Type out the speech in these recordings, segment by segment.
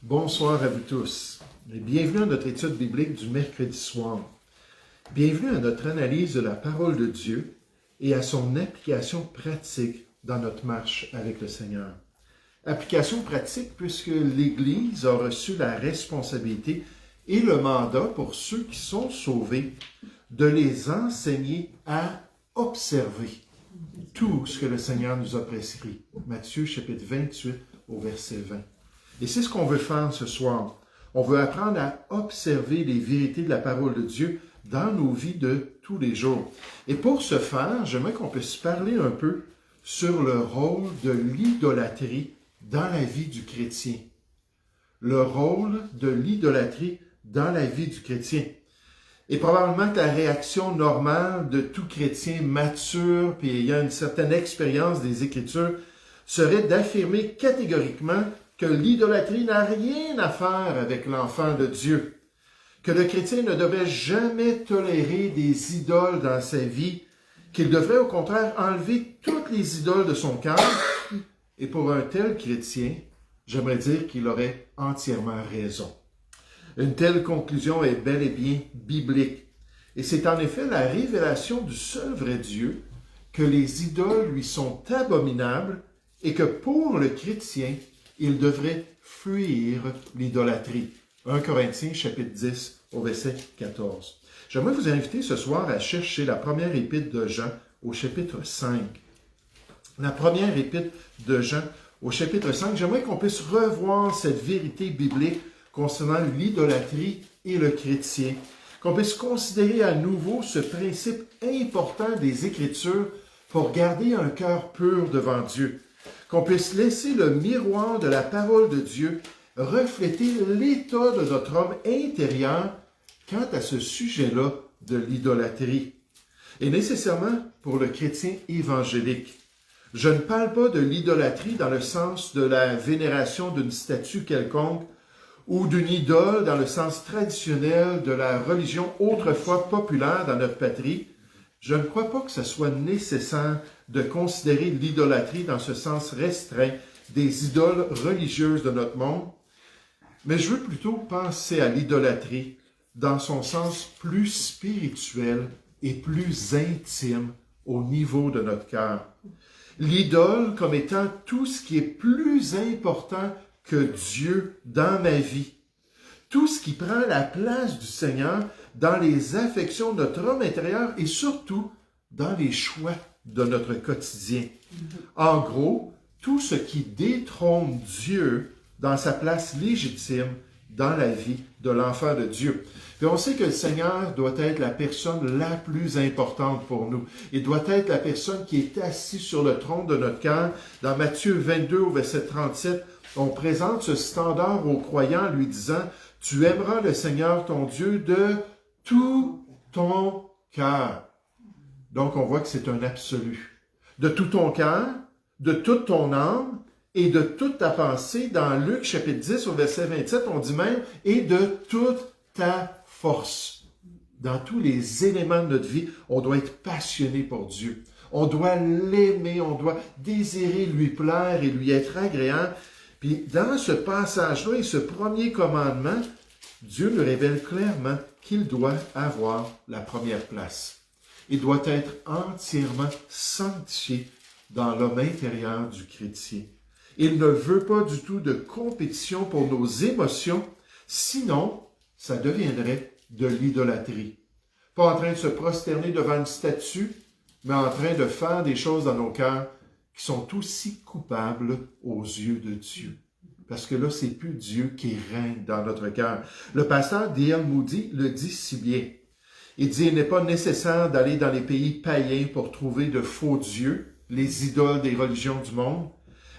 Bonsoir à vous tous et bienvenue à notre étude biblique du mercredi soir. Bienvenue à notre analyse de la parole de Dieu et à son application pratique dans notre marche avec le Seigneur. Application pratique puisque l'Église a reçu la responsabilité et le mandat pour ceux qui sont sauvés de les enseigner à observer tout ce que le Seigneur nous a prescrit. Matthieu chapitre 28 au verset 20. Et c'est ce qu'on veut faire ce soir. On veut apprendre à observer les vérités de la parole de Dieu dans nos vies de tous les jours. Et pour ce faire, j'aimerais qu'on puisse parler un peu sur le rôle de l'idolâtrie dans la vie du chrétien. Le rôle de l'idolâtrie dans la vie du chrétien. Et probablement que la réaction normale de tout chrétien mature puis ayant une certaine expérience des Écritures serait d'affirmer catégoriquement que l'idolâtrie n'a rien à faire avec l'enfant de Dieu, que le chrétien ne devrait jamais tolérer des idoles dans sa vie, qu'il devrait au contraire enlever toutes les idoles de son cœur. Et pour un tel chrétien, j'aimerais dire qu'il aurait entièrement raison. Une telle conclusion est bel et bien biblique. Et c'est en effet la révélation du seul vrai Dieu que les idoles lui sont abominables et que pour le chrétien, il devrait fuir l'idolâtrie. 1 Corinthiens chapitre 10 au verset 14. J'aimerais vous inviter ce soir à chercher la première épître de Jean au chapitre 5. La première épître de Jean au chapitre 5, j'aimerais qu'on puisse revoir cette vérité biblique concernant l'idolâtrie et le chrétien, qu'on puisse considérer à nouveau ce principe important des Écritures pour garder un cœur pur devant Dieu, qu'on puisse laisser le miroir de la parole de Dieu refléter l'état de notre homme intérieur quant à ce sujet-là de l'idolâtrie. Et nécessairement pour le chrétien évangélique. Je ne parle pas de l'idolâtrie dans le sens de la vénération d'une statue quelconque ou d'une idole dans le sens traditionnel de la religion autrefois populaire dans notre patrie. Je ne crois pas que ce soit nécessaire de considérer l'idolâtrie dans ce sens restreint des idoles religieuses de notre monde, mais je veux plutôt penser à l'idolâtrie dans son sens plus spirituel et plus intime au niveau de notre cœur. L'idole comme étant tout ce qui est plus important que Dieu dans ma vie. Tout ce qui prend la place du Seigneur dans les affections de notre homme intérieur et surtout dans les choix de notre quotidien. En gros, tout ce qui détrône Dieu dans sa place légitime dans la vie de l'enfant de Dieu. Et on sait que le Seigneur doit être la personne la plus importante pour nous. Il doit être la personne qui est assise sur le trône de notre cœur. Dans Matthieu 22 au verset 37, on présente ce standard aux croyants lui disant « Tu aimeras le Seigneur ton Dieu de tout ton cœur. » Donc on voit que c'est un absolu. De tout ton cœur, de toute ton âme et de toute ta pensée. Dans Luc chapitre 10 au verset 27, on dit même « et de toute ta force ». Dans tous les éléments de notre vie, on doit être passionné pour Dieu. On doit l'aimer, on doit désirer lui plaire et lui être agréable. Puis dans ce passage-là et ce premier commandement, Dieu nous révèle clairement qu'il doit avoir la première place. Il doit être entièrement sanctifié dans l'homme intérieur du chrétien. Il ne veut pas du tout de compétition pour nos émotions, sinon ça deviendrait de l'idolâtrie. Pas en train de se prosterner devant une statue, mais en train de faire des choses dans nos cœurs qui sont aussi coupables aux yeux de Dieu. Parce que là, c'est plus Dieu qui règne dans notre cœur. Le pasteur D.L. Moody le dit si bien. Il dit, il n'est pas nécessaire d'aller dans les pays païens pour trouver de faux dieux, les idoles des religions du monde.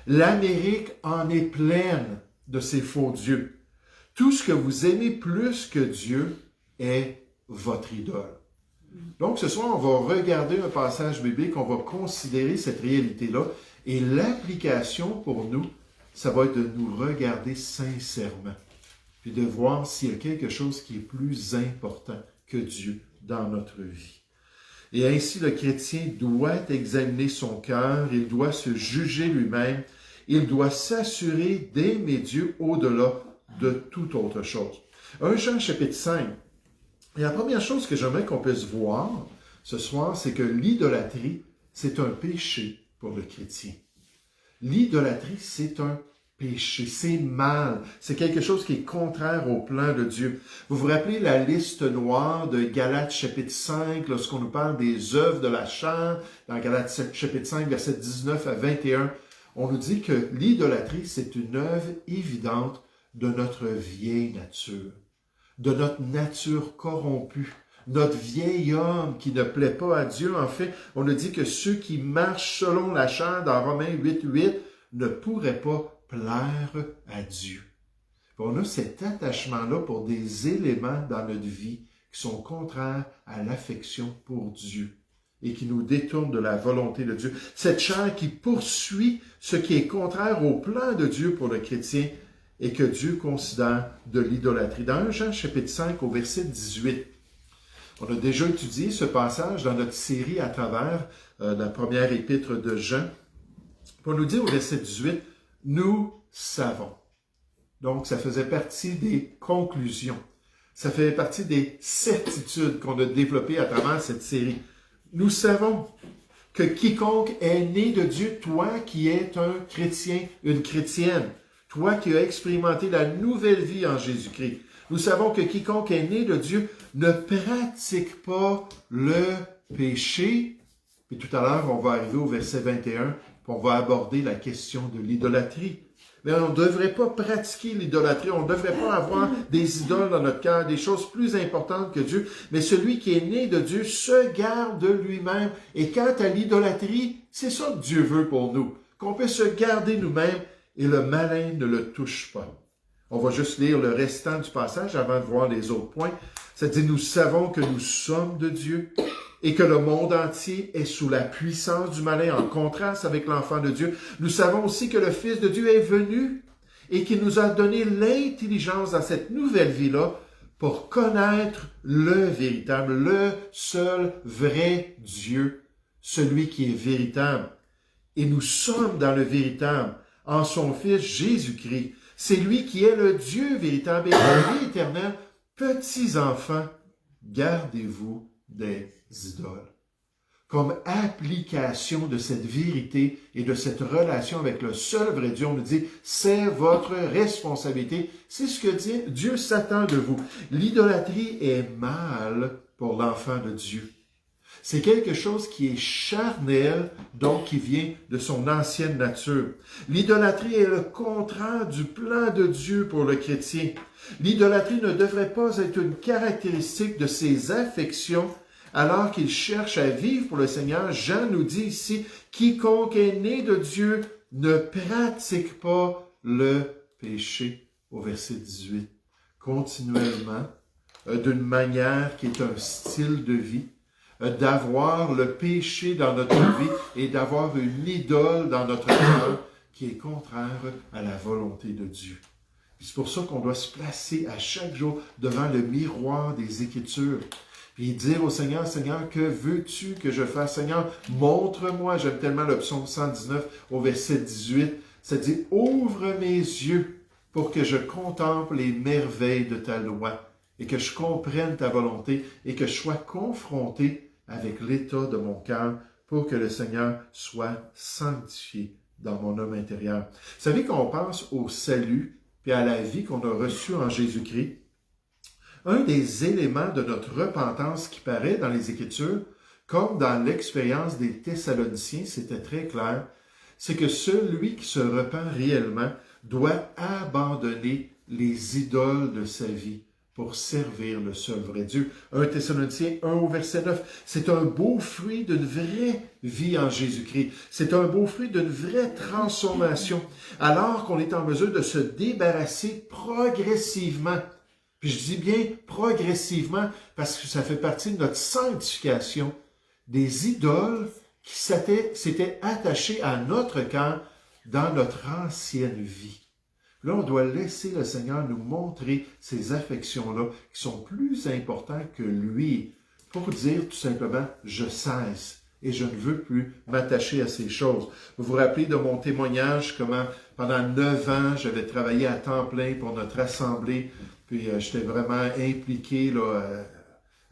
L'Amérique en est pleine de ces faux dieux. Tout ce que vous aimez plus que Dieu est votre idole. Donc, ce soir, on va regarder un passage biblique, on va considérer cette réalité-là, et l'application pour nous, ça va être de nous regarder sincèrement, puis de voir s'il y a quelque chose qui est plus important que Dieu dans notre vie. Et ainsi, le chrétien doit examiner son cœur, il doit se juger lui-même, il doit s'assurer d'aimer Dieu au-delà de toute autre chose. 1 Jean chapitre 5. Et la première chose que j'aimerais qu'on puisse voir ce soir, c'est que l'idolâtrie, c'est un péché pour le chrétien. L'idolâtrie, c'est un péché, c'est mal, c'est quelque chose qui est contraire au plan de Dieu. Vous vous rappelez la liste noire de Galates chapitre 5, lorsqu'on nous parle des œuvres de la chair, dans Galates chapitre 5, versets 19 à 21, on nous dit que l'idolâtrie, c'est une œuvre évidente de notre vieille nature, de notre nature corrompue, notre vieil homme qui ne plaît pas à Dieu. En fait, on nous dit que ceux qui marchent selon la chair, dans Romains 8:8, ne pourraient pas plaire à Dieu. On a cet attachement-là pour des éléments dans notre vie qui sont contraires à l'affection pour Dieu et qui nous détournent de la volonté de Dieu. Cette chair qui poursuit ce qui est contraire au plan de Dieu pour le chrétien et que Dieu considère de l'idolâtrie. Dans 1 Jean chapitre 5 au verset 18, on a déjà étudié ce passage dans notre série à travers la première épître de Jean. On nous dit au verset 18, « Nous savons ». Donc, ça faisait partie des conclusions. Ça fait partie des certitudes qu'on a développées à travers cette série. Nous savons que quiconque est né de Dieu, toi qui es un chrétien, une chrétienne, toi qui as expérimenté la nouvelle vie en Jésus-Christ, nous savons que quiconque est né de Dieu ne pratique pas le péché. Et tout à l'heure, on va arriver au verset 21, puis on va aborder la question de l'idolâtrie. Mais on ne devrait pas pratiquer l'idolâtrie, on ne devrait pas avoir des idoles dans notre cœur, des choses plus importantes que Dieu. Mais celui qui est né de Dieu se garde de lui-même. Et quant à l'idolâtrie, c'est ça que Dieu veut pour nous, qu'on puisse se garder nous-mêmes et le malin ne le touche pas. On va juste lire le restant du passage avant de voir les autres points. Ça dit, nous savons que nous sommes de Dieu et que le monde entier est sous la puissance du malin, en contraste avec l'enfant de Dieu. Nous savons aussi que le Fils de Dieu est venu et qu'il nous a donné l'intelligence dans cette nouvelle vie-là pour connaître le véritable, le seul vrai Dieu, celui qui est véritable. Et nous sommes dans le véritable, en son Fils Jésus-Christ. C'est lui qui est le Dieu véritable et la vie éternelle. Petits enfants, gardez-vous des idoles. Comme application de cette vérité et de cette relation avec le seul vrai Dieu, on nous dit, c'est votre responsabilité. C'est ce que Dieu s'attend de vous. L'idolâtrie est mal pour l'enfant de Dieu. C'est quelque chose qui est charnel, donc qui vient de son ancienne nature. L'idolâtrie est le contraire du plan de Dieu pour le chrétien. L'idolâtrie ne devrait pas être une caractéristique de ses affections alors qu'il cherche à vivre pour le Seigneur. Jean nous dit ici, « Quiconque est né de Dieu ne pratique pas le péché » au verset 18. Continuellement, d'une manière qui est un style de vie, d'avoir le péché dans notre vie et d'avoir une idole dans notre cœur qui est contraire à la volonté de Dieu. C'est pour ça qu'on doit se placer à chaque jour devant le miroir des Écritures. Puis dire au Seigneur, « Seigneur, que veux-tu que je fasse? Seigneur, montre-moi. » J'aime tellement le psaume 119 au verset 18. Ça dit, « Ouvre mes yeux pour que je contemple les merveilles de ta loi et que je comprenne ta volonté et que je sois confronté avec l'état de mon cœur pour que le Seigneur soit sanctifié dans mon homme intérieur. » Vous savez qu'on pense au salut et à la vie qu'on a reçue en Jésus-Christ. Un des éléments de notre repentance qui paraît dans les Écritures, comme dans l'expérience des Thessaloniciens, c'était très clair, c'est que celui qui se repent réellement doit abandonner les idoles de sa vie pour servir le seul vrai Dieu. 1 Thessaloniciens 1 au verset 9. C'est un beau fruit d'une vraie vie en Jésus-Christ. C'est un beau fruit d'une vraie transformation. Alors qu'on est en mesure de se débarrasser progressivement. Puis je dis bien progressivement parce que ça fait partie de notre sanctification des idoles qui s'étaient attachées à notre cœur dans notre ancienne vie. Là, on doit laisser le Seigneur nous montrer ces affections-là qui sont plus importantes que lui pour dire tout simplement « je cesse » et je ne veux plus m'attacher à ces choses. Vous vous rappelez de mon témoignage, comment Pendant 9 ans, j'avais travaillé à temps plein pour notre assemblée, puis j'étais vraiment impliqué là,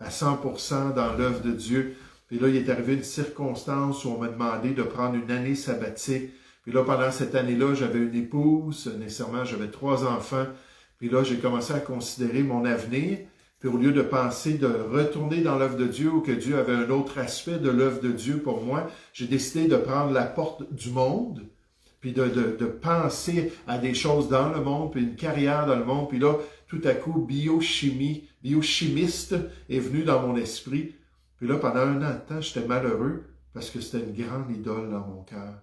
à 100% dans l'œuvre de Dieu. Puis là, il est arrivé une circonstance où on m'a demandé de prendre une année sabbatique. Puis là, pendant cette année-là, j'avais une épouse, nécessairement, j'avais 3 enfants. Puis là, j'ai commencé à considérer mon avenir. Puis au lieu de penser de retourner dans l'œuvre de Dieu ou que Dieu avait un autre aspect de l'œuvre de Dieu pour moi, j'ai décidé de prendre la porte du monde, puis de penser à des choses dans le monde, puis une carrière dans le monde. Puis là, tout à coup, biochimiste est venu dans mon esprit. Puis là, pendant 1 an de temps, j'étais malheureux parce que c'était une grande idole dans mon cœur.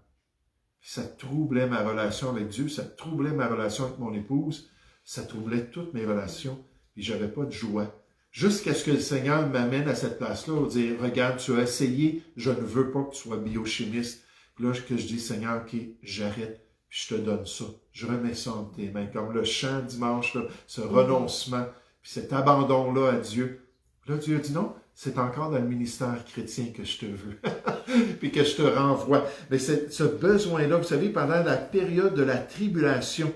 Ça troublait ma relation avec Dieu, ça troublait ma relation avec mon épouse, ça troublait toutes mes relations. Puis j'avais pas de joie. Jusqu'à ce que le Seigneur m'amène à cette place-là, pour dire, regarde, tu as essayé, je ne veux pas que tu sois biochimiste. Puis là, que je dis, Seigneur, ok, j'arrête, puis je te donne ça. Je remets ça entre tes mains. Comme le chant dimanche, là, ce renoncement, puis cet abandon-là à Dieu. Puis là, Dieu a dit non, c'est encore dans le ministère chrétien que je te veux, puis que je te renvoie. Mais ce besoin-là, vous savez, pendant la période de la tribulation,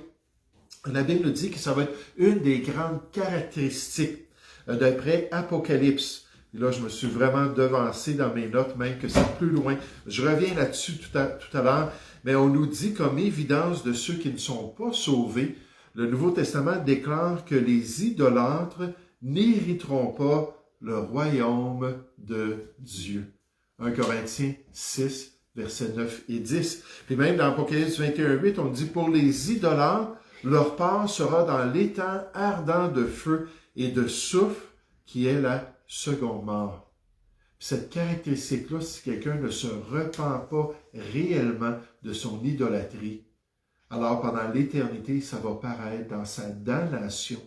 la Bible dit que ça va être une des grandes caractéristiques d'après Apocalypse. Et là, je me suis vraiment devancé dans mes notes, même que c'est plus loin. Je reviens là-dessus tout à l'heure, mais on nous dit comme évidence de ceux qui ne sont pas sauvés, le Nouveau Testament déclare que les idolâtres n'hériteront pas le royaume de Dieu. 1 Corinthiens 6, versets 9 et 10. Puis même dans Apocalypse 21:8, on dit « Pour les idolâtres, leur part sera dans l'étang ardent de feu et de soufre, qui est la seconde mort. » Cette caractéristique-là, si quelqu'un ne se repent pas réellement de son idolâtrie, alors pendant l'éternité, ça va paraître dans sa damnation,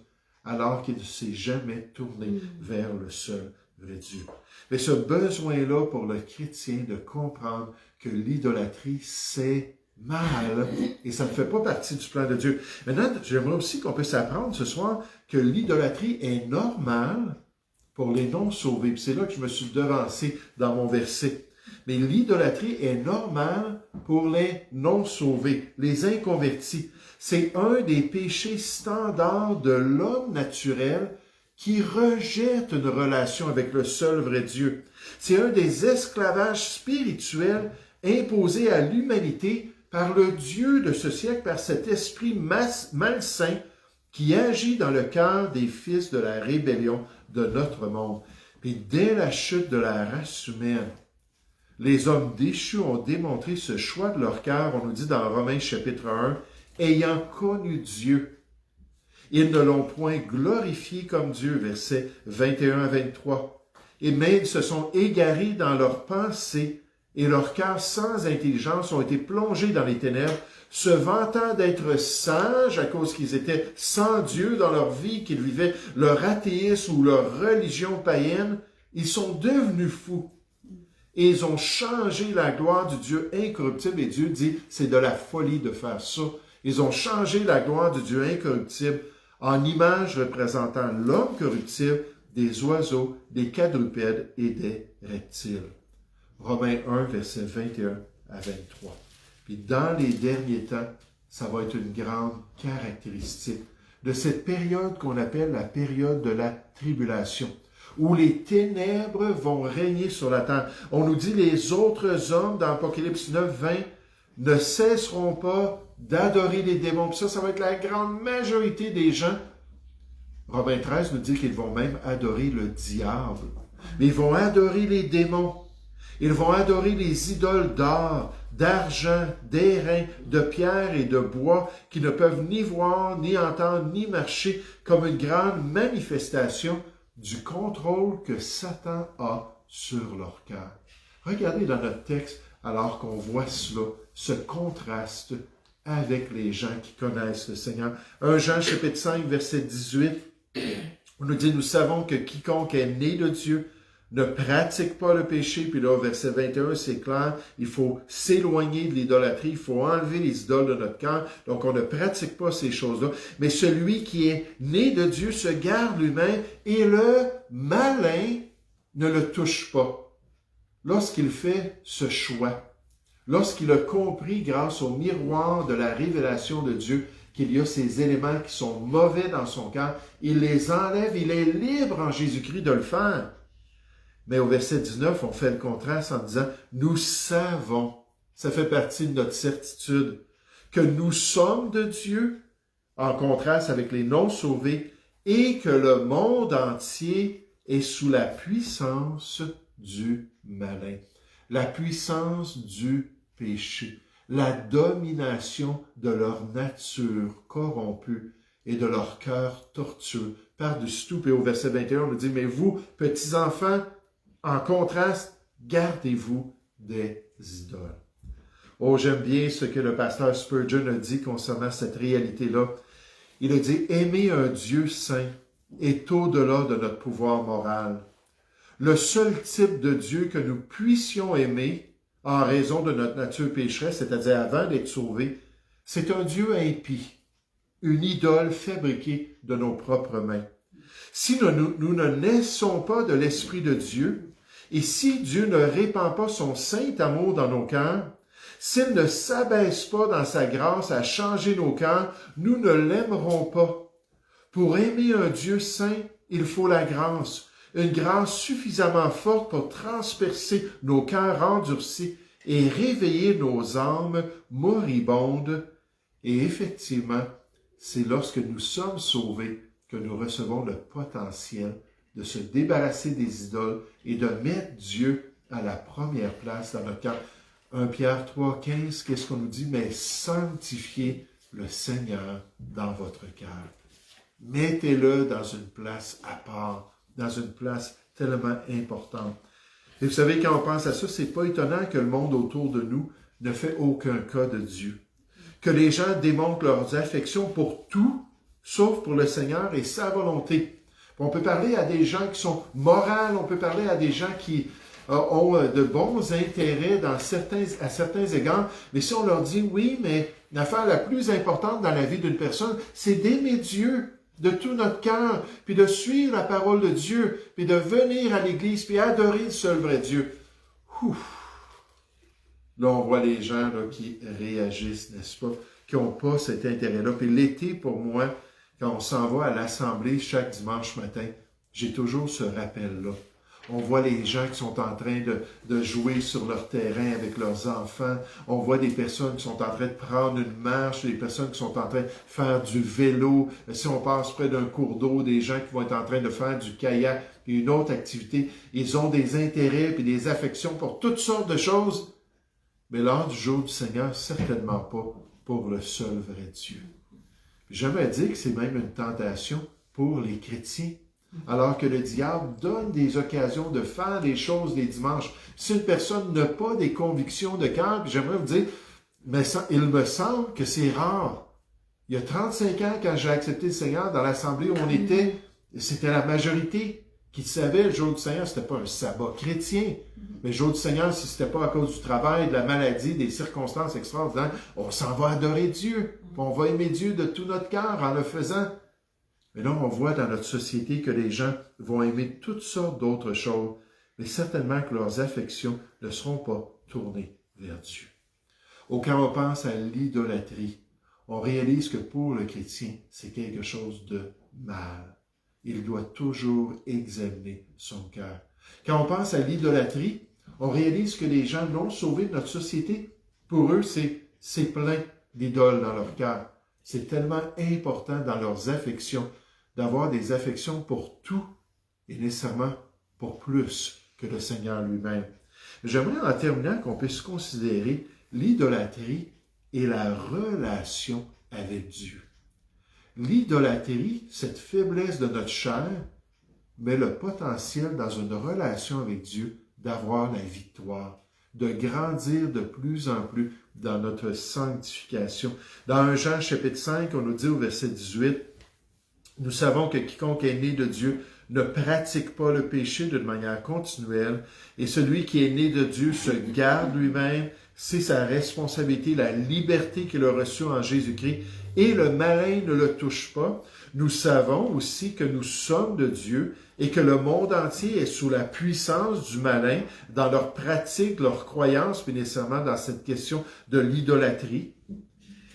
alors qu'il ne s'est jamais tourné vers le seul vrai Dieu. Mais ce besoin-là pour le chrétien de comprendre que l'idolâtrie, c'est mal, et ça ne fait pas partie du plan de Dieu. Maintenant, j'aimerais aussi qu'on puisse apprendre ce soir que l'idolâtrie est normale pour les non-sauvés. Puis c'est là que je me suis devancé dans mon verset. Mais l'idolâtrie est normale pour les non-sauvés, les inconvertis. C'est un des péchés standards de l'homme naturel qui rejette une relation avec le seul vrai Dieu. C'est un des esclavages spirituels imposés à l'humanité par le Dieu de ce siècle, par cet esprit malsain qui agit dans le cœur des fils de la rébellion de notre monde. Puis dès la chute de la race humaine, les hommes déchus ont démontré ce choix de leur cœur, on nous dit dans Romains chapitre 1, ayant connu Dieu. Ils ne l'ont point glorifié comme Dieu, versets 21 à 23. Et même se sont égarés dans leurs pensées, et leurs cœurs sans intelligence ont été plongés dans les ténèbres, se vantant d'être sages à cause qu'ils étaient sans Dieu dans leur vie, qu'ils vivaient leur athéisme ou leur religion païenne. Ils sont devenus fous. Et ils ont changé la gloire du Dieu incorruptible. Et Dieu dit, c'est de la folie de faire ça. Ils ont changé la gloire du Dieu incorruptible en image représentant l'homme corruptible, des oiseaux, des quadrupèdes et des reptiles. Romains 1, versets 21 à 23. Puis dans les derniers temps, ça va être une grande caractéristique de cette période qu'on appelle la période de la tribulation, où les ténèbres vont régner sur la terre. On nous dit les autres hommes dans Apocalypse 9, 20 ne cesseront pas d'adorer les démons. Puis ça va être la grande majorité des gens. Romains 13 nous dit qu'ils vont même adorer le diable. Mais ils vont adorer les démons. Ils vont adorer les idoles d'or, d'argent, d'airain, de pierre et de bois qui ne peuvent ni voir, ni entendre, ni marcher comme une grande manifestation du contrôle que Satan a sur leur cœur. Regardez dans notre texte, alors qu'on voit cela, ce contraste avec les gens qui connaissent le Seigneur. 1 Jean chapitre 5, verset 18, on nous dit, nous savons que quiconque est né de Dieu ne pratique pas le péché. Puis là, au verset 21, c'est clair, il faut s'éloigner de l'idolâtrie, il faut enlever les idoles de notre cœur. Donc, on ne pratique pas ces choses-là. Mais celui qui est né de Dieu se garde lui-même et le malin ne le touche pas. Lorsqu'il fait ce choix, lorsqu'il a compris grâce au miroir de la révélation de Dieu qu'il y a ces éléments qui sont mauvais dans son cœur, il les enlève, il est libre en Jésus-Christ de le faire. Mais au verset 19, on fait le contraste en disant, nous savons, ça fait partie de notre certitude, que nous sommes de Dieu, en contraste avec les non-sauvés, et que le monde entier est sous la puissance du malin, la puissance du péché, la domination de leur nature corrompue et de leur cœur tortueux. Par-dessus tout, et au verset 21, on nous dit, mais vous, petits enfants, en contraste, gardez-vous des idoles. Oh, j'aime bien ce que le pasteur Spurgeon a dit concernant cette réalité-là. Il a dit, aimer un Dieu saint est au-delà de notre pouvoir moral. Le seul type de Dieu que nous puissions aimer en raison de notre nature pécheresse, c'est-à-dire avant d'être sauvés, c'est un Dieu impie, une idole fabriquée de nos propres mains. Si nous ne naissons pas de l'Esprit de Dieu, et si Dieu ne répand pas son saint amour dans nos cœurs, s'il ne s'abaisse pas dans sa grâce à changer nos cœurs, nous ne l'aimerons pas. Pour aimer un Dieu saint, il faut la grâce, une grâce suffisamment forte pour transpercer nos cœurs endurcis et réveiller nos âmes moribondes. Et effectivement, c'est lorsque nous sommes sauvés que nous recevons le potentiel de se débarrasser des idoles et de mettre Dieu à la première place dans notre cœur. 1 Pierre 3, 15, qu'est-ce qu'on nous dit? Mais sanctifiez le Seigneur dans votre cœur. Mettez-le dans une place à part, dans une place tellement importante. Et vous savez, quand on pense à ça, c'est pas étonnant que le monde autour de nous ne fait aucun cas de Dieu. Que les gens démontrent leurs affections pour tout, sauf pour le Seigneur et sa volonté. On peut parler à des gens qui sont moraux, on peut parler à des gens qui ont de bons intérêts à certains égards, mais si on leur dit, oui, mais l'affaire la plus importante dans la vie d'une personne, c'est d'aimer Dieu de tout notre cœur, puis de suivre la parole de Dieu, puis de venir à l'Église, puis adorer le seul vrai Dieu. Ouf. Là, on voit les gens là, qui réagissent, n'est-ce pas, qui n'ont pas cet intérêt-là. Puis l'été, pour moi, quand on s'en va à l'Assemblée chaque dimanche matin, j'ai toujours ce rappel-là. On voit les gens qui sont en train de jouer sur leur terrain avec leurs enfants. On voit des personnes qui sont en train de prendre une marche, des personnes qui sont en train de faire du vélo. Si on passe près d'un cours d'eau, des gens qui vont être en train de faire du kayak et une autre activité. Ils ont des intérêts et des affections pour toutes sortes de choses. Mais lors du jour du Seigneur, certainement pas pour le seul vrai Dieu. J'aimerais dire que c'est même une tentation pour les chrétiens. Alors que le diable donne des occasions de faire des choses les dimanches. Si une personne n'a pas des convictions de cœur, puis j'aimerais vous dire, mais ça, il me semble que c'est rare. Il y a 35 ans, quand j'ai accepté le Seigneur, dans l'assemblée où on était, c'était la majorité qui savait le jour du Seigneur, c'était pas un sabbat chrétien. Mais le jour du Seigneur, si c'était pas à cause du travail, de la maladie, des circonstances extraordinaires, on s'en va adorer Dieu. On va aimer Dieu de tout notre cœur en le faisant. Mais là, on voit dans notre société que les gens vont aimer toutes sortes d'autres choses, mais certainement que leurs affections ne seront pas tournées vers Dieu. Ou quand on pense à l'idolâtrie, on réalise que pour le chrétien, c'est quelque chose de mal. Il doit toujours examiner son cœur. Quand on pense à l'idolâtrie, on réalise que les gens non sauvés de notre société, pour eux, c'est plein d'idoles dans leur cœur. C'est tellement important dans leurs affections d'avoir des affections pour tout et nécessairement pour plus que le Seigneur lui-même. J'aimerais en terminant qu'on puisse considérer l'idolâtrie et la relation avec Dieu. L'idolâtrie, cette faiblesse de notre chair, met le potentiel dans une relation avec Dieu d'avoir la victoire, de grandir de plus en plus dans notre sanctification. Dans 1 Jean chapitre 5, on nous dit au verset 18, « Nous savons que quiconque est né de Dieu ne pratique pas le péché d'une manière continuelle, et celui qui est né de Dieu se garde lui-même, C'est sa responsabilité, la liberté qu'il a reçue en Jésus-Christ, et le malin ne le touche pas. Nous savons aussi que nous sommes de Dieu et que le monde entier est sous la puissance du malin dans leur pratique, leur croyance, puis nécessairement dans cette question de l'idolâtrie.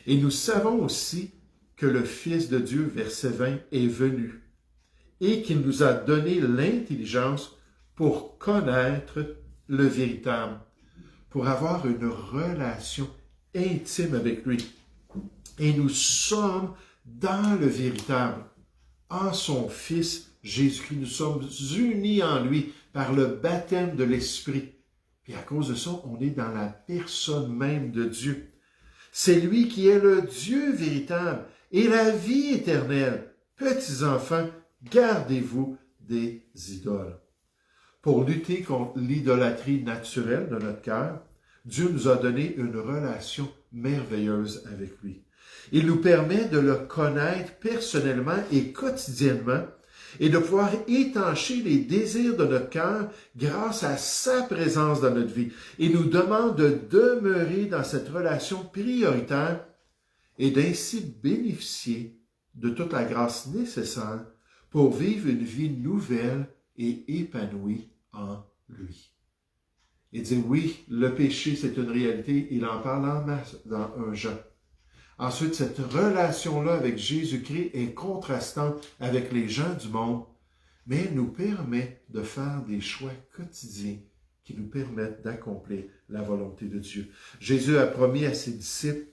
Et nous savons aussi que le Fils de Dieu, verset 20, est venu et qu'il nous a donné l'intelligence pour connaître le véritable, pour avoir une relation intime avec lui. Et nous sommes dans le véritable, en son Fils Jésus-Christ. Nous sommes unis en lui par le baptême de l'Esprit. Et à cause de ça, on est dans la personne même de Dieu. C'est lui qui est le Dieu véritable et la vie éternelle. Petits enfants, gardez-vous des idoles. Pour lutter contre l'idolâtrie naturelle de notre cœur, Dieu nous a donné une relation merveilleuse avec lui. Il nous permet de le connaître personnellement et quotidiennement et de pouvoir étancher les désirs de notre cœur grâce à sa présence dans notre vie. Il nous demande de demeurer dans cette relation prioritaire et d'ainsi bénéficier de toute la grâce nécessaire pour vivre une vie nouvelle et épanouie en lui. Il dit oui, le péché c'est une réalité, il en parle en masse dans 1 Jean. Ensuite, cette relation-là avec Jésus-Christ est contrastante avec les gens du monde, mais elle nous permet de faire des choix quotidiens qui nous permettent d'accomplir la volonté de Dieu. Jésus a promis à ses disciples,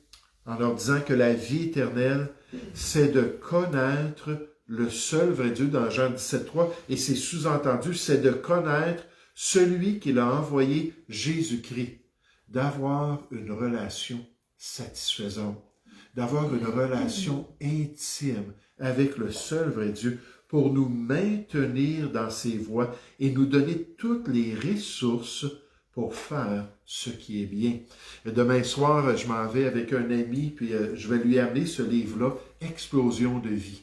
en leur disant que la vie éternelle, c'est de connaître le seul vrai Dieu dans Jean 17,3, et c'est sous-entendu, c'est de connaître celui qu'il a envoyé, Jésus-Christ, d'avoir une relation satisfaisante, d'avoir une relation intime avec le seul vrai Dieu pour nous maintenir dans ses voies et nous donner toutes les ressources pour faire ce qui est bien. Demain soir, je m'en vais avec un ami, puis je vais lui amener ce livre-là, Explosion de vie.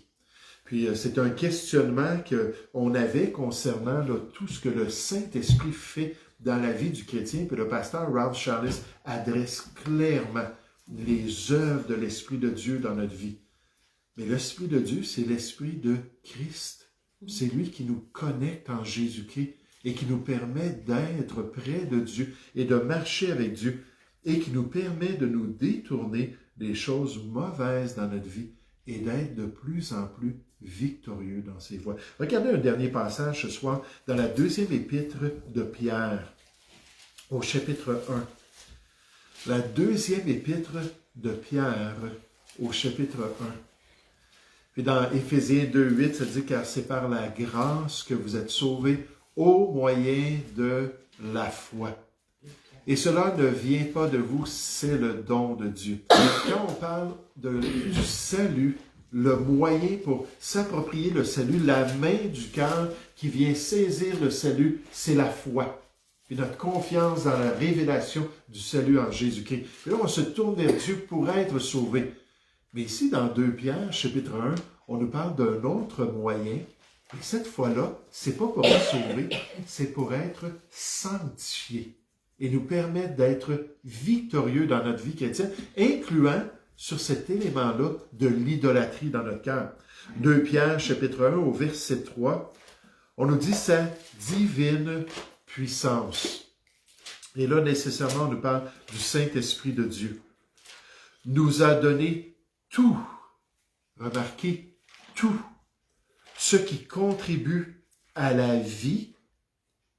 Puis c'est un questionnement qu'on avait concernant tout ce que le Saint-Esprit fait dans la vie du chrétien. Puis le pasteur Ralph Charles adresse clairement les œuvres de l'Esprit de Dieu dans notre vie. Mais l'Esprit de Dieu, c'est l'Esprit de Christ. C'est lui qui nous connecte en Jésus-Christ et qui nous permet d'être près de Dieu et de marcher avec Dieu et qui nous permet de nous détourner des choses mauvaises dans notre vie et d'être de plus en plus victorieux dans ses voies. Regardez un dernier passage ce soir dans la 2e épître de Pierre, au chapitre 1. La 2e épître de Pierre, au chapitre 1. Puis dans Éphésiens 2,8, ça dit « Car c'est par la grâce que vous êtes sauvés au moyen de la foi. Et cela ne vient pas de vous, c'est le don de Dieu. » Quand on parle du salut, le moyen pour s'approprier le salut, la main du cœur qui vient saisir le salut, c'est la foi. Puis notre confiance dans la révélation du salut en Jésus-Christ. Puis là, on se tourne vers Dieu pour être sauvé. Mais ici, dans 2 Pierre, chapitre 1, on nous parle d'un autre moyen. Et cette fois-là, c'est pas pour être sauvé, c'est pour être sanctifié. Et nous permettre d'être victorieux dans notre vie chrétienne, incluant sur cet élément-là de l'idolâtrie dans notre cœur. 2 Pierre, chapitre 1, au verset 3, on nous dit sa divine puissance. Et là, nécessairement, on nous parle du Saint-Esprit de Dieu. Nous a donné tout, remarquez, tout, ce qui contribue à la vie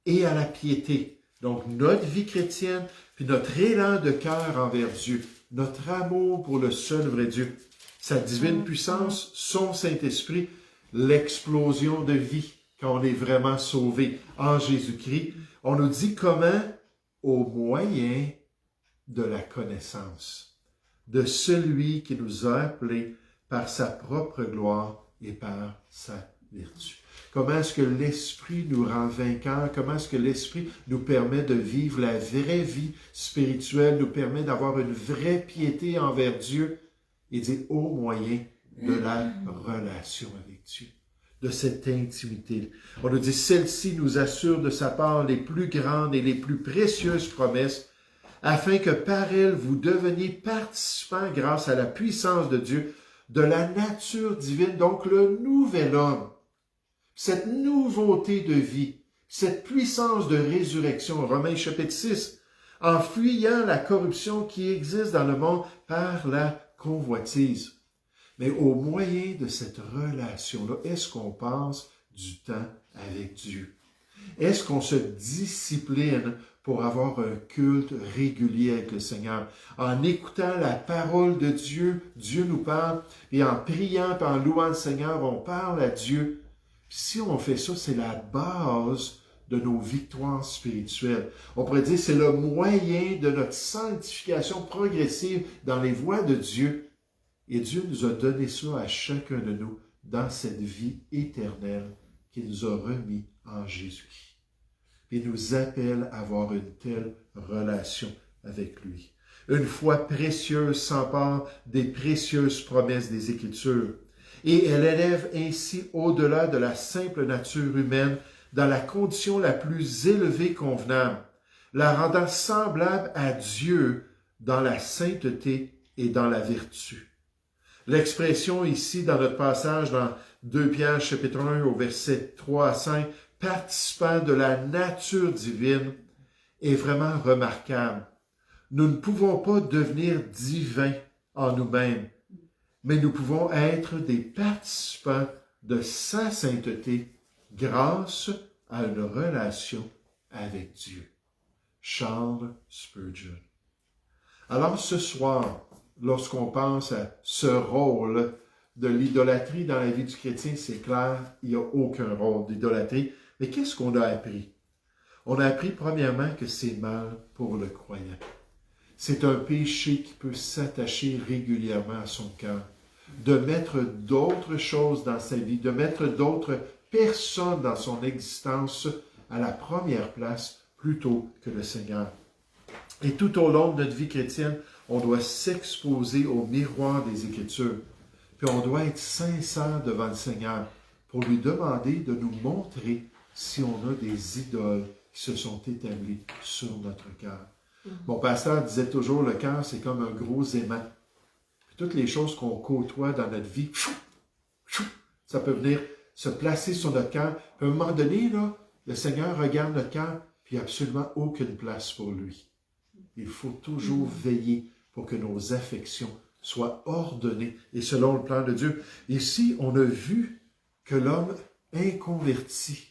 et à la piété. Donc, notre vie chrétienne, puis notre élan de cœur envers Dieu, notre amour pour le seul vrai Dieu, sa divine puissance, son Saint-Esprit, l'explosion de vie, quand on est vraiment sauvé en Jésus-Christ. On nous dit comment? Au moyen de la connaissance de celui qui nous a appelés par sa propre gloire et par sa vertu. Comment est-ce que l'Esprit nous rend vainqueurs? Comment est-ce que l'Esprit nous permet de vivre la vraie vie spirituelle, nous permet d'avoir une vraie piété envers Dieu? Il dit au moyen de la relation avec Dieu, de cette intimité. On nous dit, celle-ci nous assure de sa part les plus grandes et les plus précieuses promesses, afin que par elle vous deveniez participants grâce à la puissance de Dieu, de la nature divine, donc le nouvel homme, cette nouveauté de vie, cette puissance de résurrection, Romains chapitre 6, en fuyant la corruption qui existe dans le monde par la convoitise. Mais au moyen de cette relation-là, est-ce qu'on passe du temps avec Dieu? Est-ce qu'on se discipline pour avoir un culte régulier avec le Seigneur? En écoutant la parole de Dieu, Dieu nous parle, et en priant et en louant le Seigneur, on parle à Dieu. Puis si on fait ça, c'est la base de nos victoires spirituelles. On pourrait dire que c'est le moyen de notre sanctification progressive dans les voies de Dieu. Et Dieu nous a donné ça à chacun de nous dans cette vie éternelle qu'il nous a remis en Jésus. Il nous appelle à avoir une telle relation avec lui. Une foi précieuse s'empare des précieuses promesses des Écritures. Et elle élève ainsi au-delà de la simple nature humaine dans la condition la plus élevée convenable, la rendant semblable à Dieu dans la sainteté et dans la vertu. L'expression ici dans notre passage dans 2 Pierre chapitre 1 au verset 3 à 5, participant de la nature divine, est vraiment remarquable. Nous ne pouvons pas devenir divins en nous-mêmes, mais nous pouvons être des participants de sa sainteté grâce à une relation avec Dieu. Charles Spurgeon. Alors ce soir, lorsqu'on pense à ce rôle de l'idolâtrie dans la vie du chrétien, c'est clair, il n'y a aucun rôle d'idolâtrie. Mais qu'est-ce qu'on a appris? On a appris premièrement que c'est mal pour le croyant. C'est un péché qui peut s'attacher régulièrement à son cœur, de mettre d'autres choses dans sa vie, de mettre d'autres personnes dans son existence à la première place plutôt que le Seigneur. Et tout au long de notre vie chrétienne, on doit s'exposer au miroir des Écritures. Puis on doit être sincère devant le Seigneur pour lui demander de nous montrer si on a des idoles qui se sont établies sur notre cœur. Mon pasteur disait toujours, le cœur, c'est comme un gros aimant. Puis toutes les choses qu'on côtoie dans notre vie, ça peut venir se placer sur notre cœur. Puis à un moment donné, là, le Seigneur regarde notre cœur, puis il n'y a absolument aucune place pour lui. Il faut toujours veiller pour que nos affections soient ordonnées et selon le plan de Dieu. Ici, on a vu que l'homme inconverti,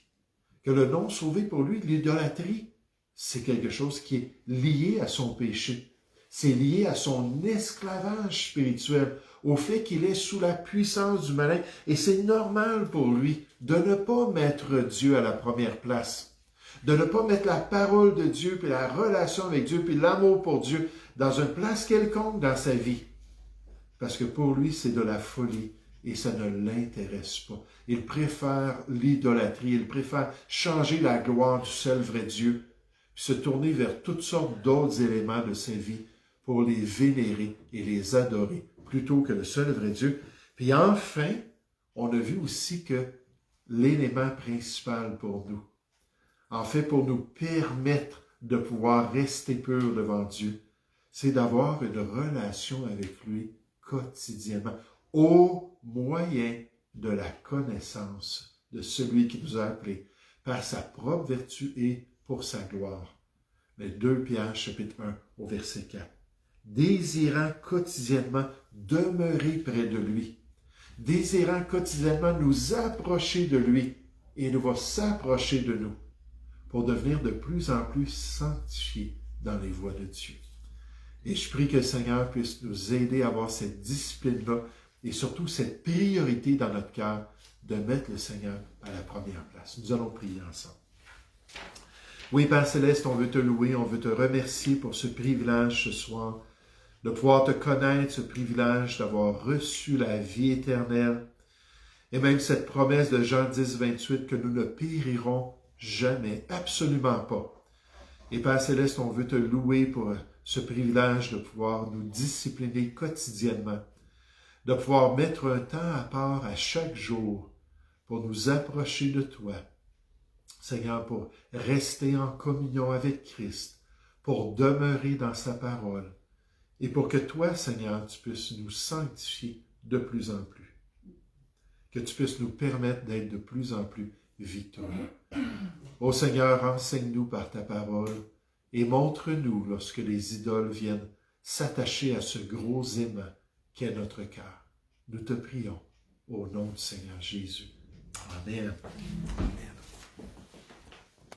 que le non sauvé pour lui, l'idolâtrie, c'est quelque chose qui est lié à son péché. C'est lié à son esclavage spirituel, au fait qu'il est sous la puissance du malin. Et c'est normal pour lui de ne pas mettre Dieu à la première place, de ne pas mettre la parole de Dieu, puis la relation avec Dieu, puis l'amour pour Dieu dans une place quelconque dans sa vie. Parce que pour lui, c'est de la folie et ça ne l'intéresse pas. Il préfère l'idolâtrie, il préfère changer la gloire du seul vrai Dieu, puis se tourner vers toutes sortes d'autres éléments de sa vie pour les vénérer et les adorer, plutôt que le seul vrai Dieu. Puis enfin, on a vu aussi que l'élément principal pour nous, en fait pour nous permettre de pouvoir rester purs devant Dieu, c'est d'avoir une relation avec lui quotidiennement, au moyen de la connaissance de celui qui nous a appelés par sa propre vertu et pour sa gloire. Mais 2 Pierre chapitre 1 au verset 4. Désirant quotidiennement demeurer près de lui, désirant quotidiennement nous approcher de lui, et il va s'approcher de nous pour devenir de plus en plus sanctifiés dans les voies de Dieu. Et je prie que le Seigneur puisse nous aider à avoir cette discipline-là et surtout cette priorité dans notre cœur de mettre le Seigneur à la première place. Nous allons prier ensemble. Oui, Père Céleste, on veut te louer, on veut te remercier pour ce privilège ce soir, de pouvoir te connaître, ce privilège d'avoir reçu la vie éternelle et même cette promesse de Jean 10, 28 que nous ne périrons jamais, absolument pas. Et Père Céleste, on veut te louer pour ce privilège de pouvoir nous discipliner quotidiennement, de pouvoir mettre un temps à part à chaque jour pour nous approcher de toi, Seigneur, pour rester en communion avec Christ, pour demeurer dans sa parole et pour que toi, Seigneur, tu puisses nous sanctifier de plus en plus. Que tu puisses nous permettre d'être de plus en plus victorieux. Ô Seigneur, enseigne-nous par ta parole et montre-nous lorsque les idoles viennent s'attacher à ce gros aimant qu'est notre cœur. Nous te prions au nom du Seigneur Jésus. Amen.